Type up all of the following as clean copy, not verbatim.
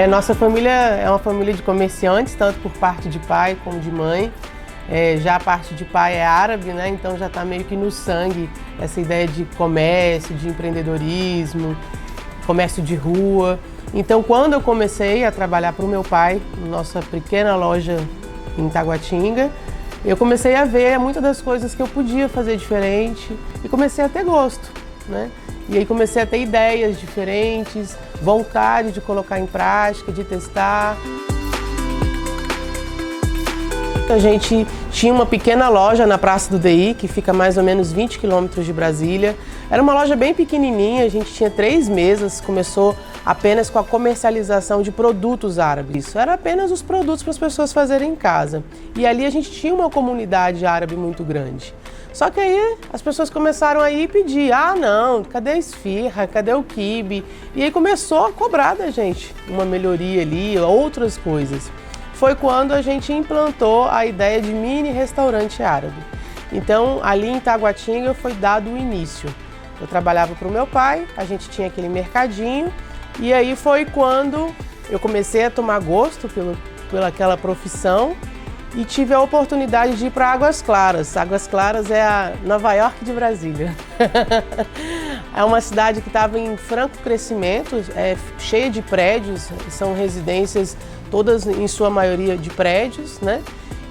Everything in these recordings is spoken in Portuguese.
Nossa família é uma família de comerciantes, tanto por parte de pai como de mãe. Já a parte de pai é árabe, né? Então já está meio que no sangue essa ideia de comércio, de empreendedorismo, comércio de rua. Então quando eu comecei a trabalhar para o meu pai, nossa pequena loja em Taguatinga, eu comecei a ver muitas das coisas que eu podia fazer diferente e comecei a ter gosto, né? E aí comecei a ter ideias diferentes, vontade de colocar em prática, de testar. A gente tinha uma pequena loja na Praça do DI, que fica a mais ou menos 20 quilômetros de Brasília. Era uma loja bem pequenininha, a gente tinha 3 mesas, começou apenas com a comercialização de produtos árabes. Isso era apenas os produtos para as pessoas fazerem em casa. E ali a gente tinha uma comunidade árabe muito grande. Só que aí as pessoas começaram a ir pedir, não, cadê a esfirra, cadê o quibe? E aí começou a cobrar da gente uma melhoria ali, outras coisas. Foi quando a gente implantou a ideia de mini restaurante árabe. Então, ali em Taguatinga foi dado o início. Eu trabalhava para o meu pai, a gente tinha aquele mercadinho, e aí foi quando eu comecei a tomar gosto pelaquela profissão e tive a oportunidade de ir para Águas Claras. Águas Claras é a Nova York de Brasília. É uma cidade que estava em franco crescimento, cheia de prédios, são residências todas em sua maioria de prédios, né?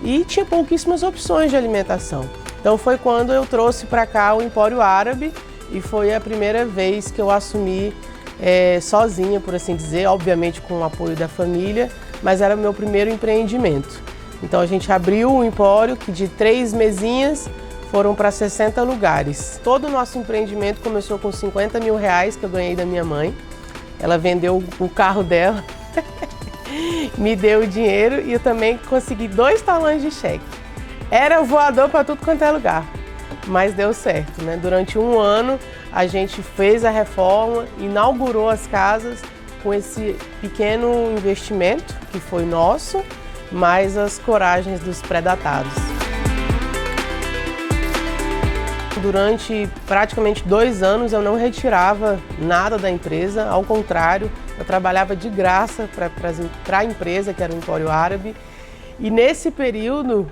E tinha pouquíssimas opções de alimentação. Então foi quando eu trouxe para cá o Empório Árabe e foi a primeira vez que eu assumi sozinha, por assim dizer, obviamente com o apoio da família, mas era o meu primeiro empreendimento. Então a gente abriu o Empório, que de 3 mesinhas foram para 60 lugares. Todo o nosso empreendimento começou com R$50 mil que eu ganhei da minha mãe. Ela vendeu o carro dela, me deu o dinheiro e eu também consegui 2 talões de cheque. Era voador para tudo quanto é lugar, mas deu certo, né? Durante um ano a gente fez a reforma, inaugurou as casas com esse pequeno investimento que foi nosso, mais as coragens dos predatados. Durante praticamente 2 anos eu não retirava nada da empresa, ao contrário, eu trabalhava de graça para a empresa, que era o Empório Árabe, e nesse período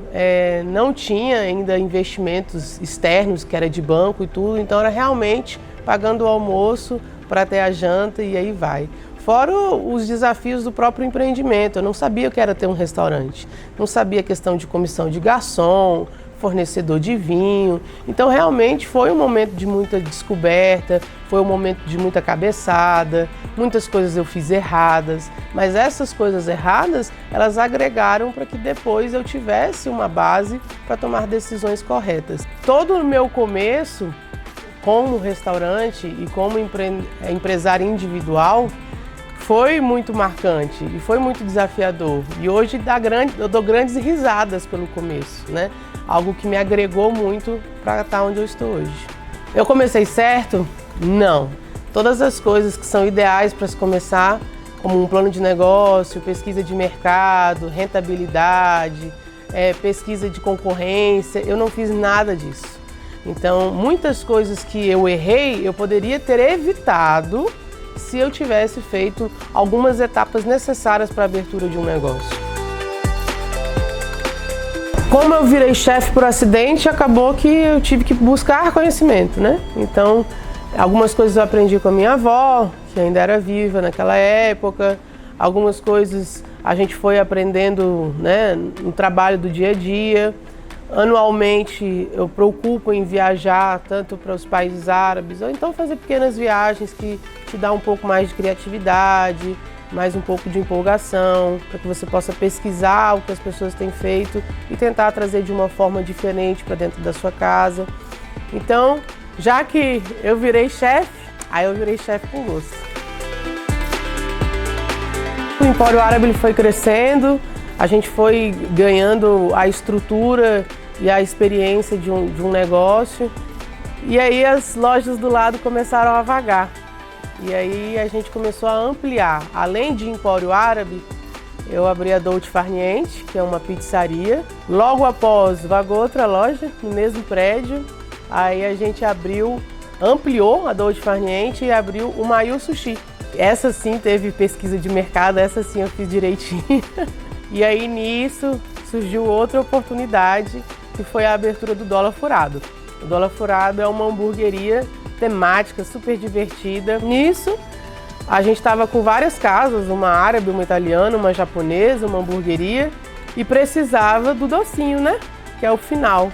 não tinha ainda investimentos externos, que era de banco e tudo, então era realmente pagando o almoço para ter a janta e aí vai. Fora os desafios do próprio empreendimento, eu não sabia o que era ter um restaurante, não sabia a questão de comissão de garçom, fornecedor de vinho, então realmente foi um momento de muita descoberta, foi um momento de muita cabeçada, muitas coisas eu fiz erradas, mas essas coisas erradas, elas agregaram para que depois eu tivesse uma base para tomar decisões corretas. Todo o meu começo como restaurante e como empresário individual foi muito marcante e foi muito desafiador. E hoje eu dou grandes risadas pelo começo, né? Algo que me agregou muito para estar onde eu estou hoje. Eu comecei certo? Não. Todas as coisas que são ideais para se começar, como um plano de negócio, pesquisa de mercado, rentabilidade, pesquisa de concorrência, eu não fiz nada disso. Então, muitas coisas que eu errei, eu poderia ter evitado se eu tivesse feito algumas etapas necessárias para a abertura de um negócio. Como eu virei chefe por acidente, acabou que eu tive que buscar conhecimento, né? Então, algumas coisas eu aprendi com a minha avó, que ainda era viva naquela época. Algumas coisas a gente foi aprendendo, né, no trabalho do dia a dia. Anualmente eu preocupo em viajar tanto para os países árabes, ou então fazer pequenas viagens que te dá um pouco mais de criatividade, mais um pouco de empolgação, para que você possa pesquisar o que as pessoas têm feito e tentar trazer de uma forma diferente para dentro da sua casa. Então, já que eu virei chefe, aí eu virei chefe com gosto. O Empório Árabe ele foi crescendo, a gente foi ganhando a estrutura e a experiência de um negócio, e aí as lojas do lado começaram a vagar. E aí a gente começou a ampliar. Além de Empório Árabe, eu abri a Dolce Far Niente, que é uma pizzaria. Logo após, vagou outra loja no mesmo prédio. Aí a gente ampliou a Dolce Far Niente e abriu o Mayu Sushi. Essa sim teve pesquisa de mercado, essa sim eu fiz direitinho. E aí nisso surgiu outra oportunidade, que foi a abertura do Dólar Furado. O Dólar Furado é uma hamburgueria temática, super divertida. Nisso, a gente estava com várias casas, uma árabe, uma italiana, uma japonesa, uma hamburgueria, e precisava do docinho, né? Que é o final.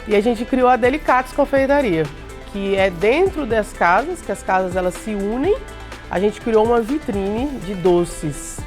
E a gente criou a Delicatos Confeitaria, que é dentro das casas, que as casas elas se unem. A gente criou uma vitrine de doces.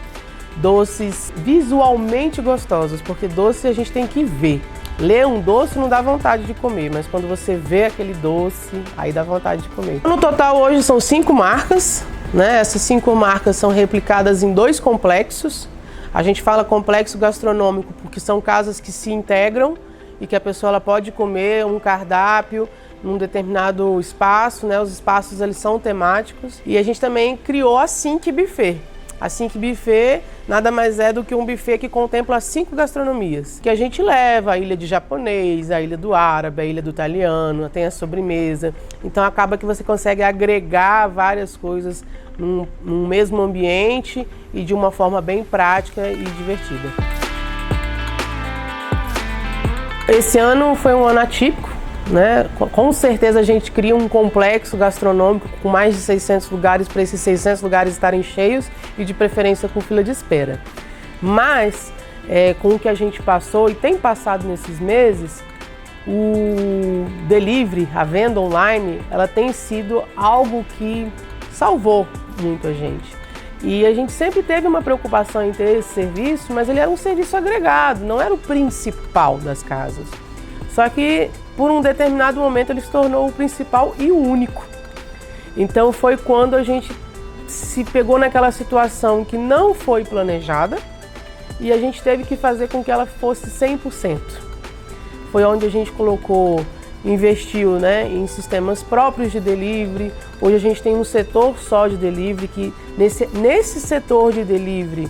Doces visualmente gostosos, porque doce a gente tem que ver. Ler um doce não dá vontade de comer, mas quando você vê aquele doce, aí dá vontade de comer. No total hoje são 5 marcas, né? Essas 5 marcas são replicadas em 2 complexos. A gente fala complexo gastronômico porque são casas que se integram e que a pessoa ela pode comer um cardápio num determinado espaço, né? Os espaços eles são temáticos. E a gente também criou a Sync Buffet. A Sync Buffet nada mais é do que um buffet que contempla 5 gastronomias, que a gente leva a ilha de japonês, a ilha do árabe, a ilha do italiano, tem a sobremesa. Então acaba que você consegue agregar várias coisas num mesmo ambiente e de uma forma bem prática e divertida. Esse ano foi um ano atípico, né? Com certeza a gente cria um complexo gastronômico com mais de 600 lugares, para esses 600 lugares estarem cheios e de preferência com fila de espera. Mas com o que a gente passou e tem passado nesses meses, o delivery, a venda online, ela tem sido algo que salvou muito a gente. E a gente sempre teve uma preocupação em ter esse serviço, mas ele era um serviço agregado, não era o principal das casas. Só que por um determinado momento ele se tornou o principal e o único. Então foi quando a gente se pegou naquela situação que não foi planejada e a gente teve que fazer com que ela fosse 100%. Foi onde a gente investiu, né, em sistemas próprios de delivery. Hoje a gente tem um setor só de delivery, que nesse setor de delivery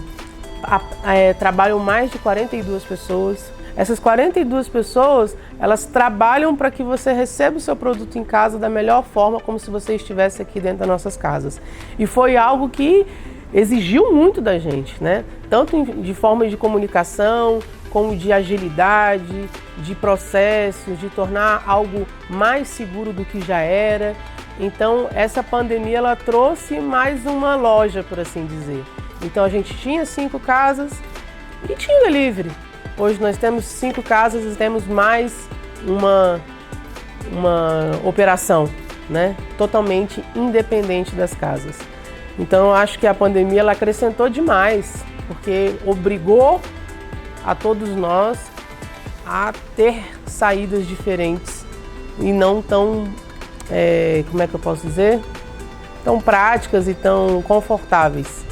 trabalham mais de 42 pessoas. Essas 42 pessoas, elas trabalham para que você receba o seu produto em casa da melhor forma, como se você estivesse aqui dentro das nossas casas. E foi algo que exigiu muito da gente, né? Tanto de forma de comunicação, como de agilidade, de processos, de tornar algo mais seguro do que já era. Então, essa pandemia, ela trouxe mais uma loja, por assim dizer. Então, a gente tinha 5 casas e tinha delivery. Hoje nós temos 5 casas e temos mais uma operação, né? Totalmente independente das casas. Então eu acho que a pandemia ela acrescentou demais, porque obrigou a todos nós a ter saídas diferentes e não tão, como é que eu posso dizer? Tão práticas e tão confortáveis.